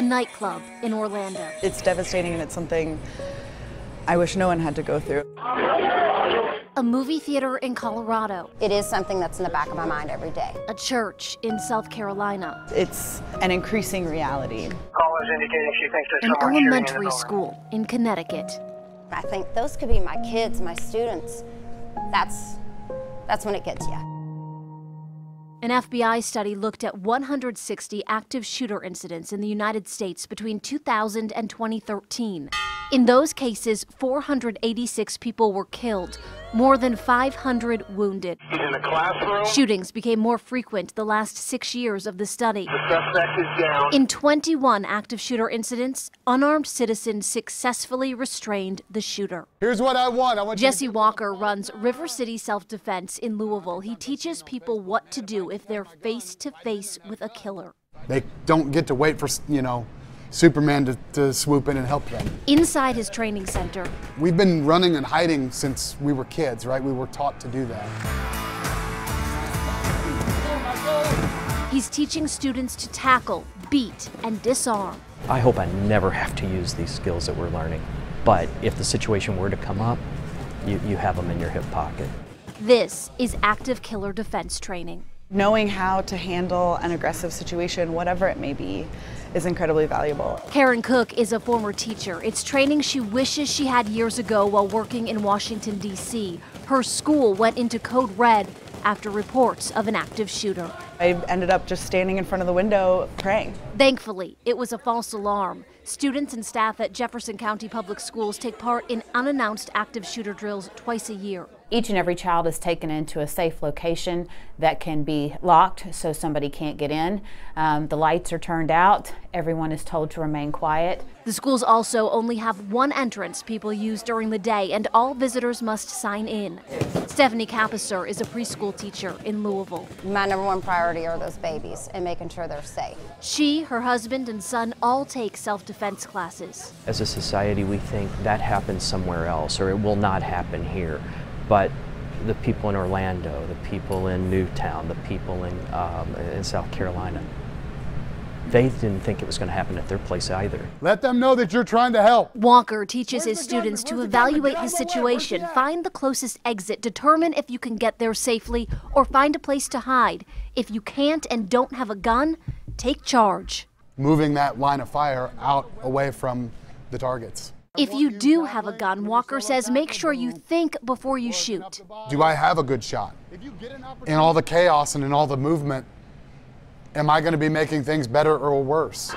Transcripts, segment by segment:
nightclub in Orlando. It's devastating, and it's something I wish no one had to go through. A movie theater in Colorado. It is something that's in the back of my mind every day. A church in South Carolina. It's an increasing reality. Callers indicating she thinks there's An someone shooting in the elementary building. school in Connecticut. I think those could be my kids, my students. That's when it gets you. An FBI study looked at 160 active shooter incidents in the United States between 2000 and 2013. In those cases, 486 people were killed, more than 500 wounded. He's in the classroom. Shootings became more frequent the last 6 years of the study. The suspect is down. In 21 active shooter incidents, unarmed citizens successfully restrained the shooter. Here's what I want. Jesse Walker runs River City Self-Defense in Louisville. He teaches people what to do if they're face to face with a killer. They don't get to wait for, Superman to swoop in and help them. Inside his training center, We've been running and hiding since we were kids, right? We were taught to do that. he's teaching students to tackle, beat, and disarm. I hope I never have to use these skills that we're learning. But if the situation were to come up, you have them in your hip pocket. This is active killer defense training. Knowing how to handle an aggressive situation, whatever it may be, is incredibly valuable. Karen Cook is a former teacher. It's training she wishes she had years ago while working in Washington, D.C. Her school went into code red after reports of an active shooter. I ended up just standing in front of the window praying. Thankfully, it was a false alarm. Students and staff at Jefferson County Public Schools take part in unannounced active shooter drills twice a year. Each and every child is taken into a safe location that can be locked so somebody can't get in. The lights are turned out. Everyone is told to remain quiet. The schools also only have one entrance people use during the day, and all visitors must sign in. Stephanie Capisser is a preschool teacher in Louisville. My #1 priority are those babies and making sure they're safe. She, her husband, and son all take self-defense classes. As a society, we think that happens somewhere else, or it will not happen here. But the people in Orlando, the people in Newtown, the people in South Carolina, they didn't think it was going to happen at their place either. Let them know that you're trying to help. Walker teaches his students to evaluate the situation, find the closest exit, determine if you can get there safely, or find a place to hide. If you can't and don't have a gun, take charge. Moving that line of fire out away from the targets. If you do have a gun, Walker says make sure you think before you shoot. Do I have a good shot? In all the chaos and in all the movement, am I going to be making things better or worse?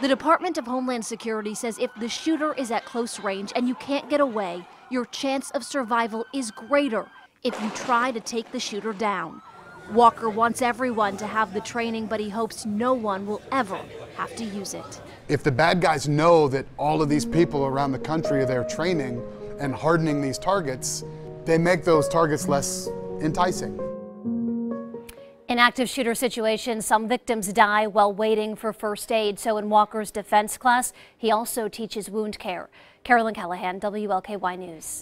The Department of Homeland Security says if the shooter is at close range and you can't get away, your chance of survival is greater if you try to take the shooter down. Walker wants everyone to have the training, but he hopes no one will ever have to use it. If the bad guys know that all of these people around the country are there training and hardening these targets, they make those targets less enticing. In active shooter situations, some victims die while waiting for first aid. So in Walker's defense class, he also teaches wound care. Carolyn Callahan, WLKY News.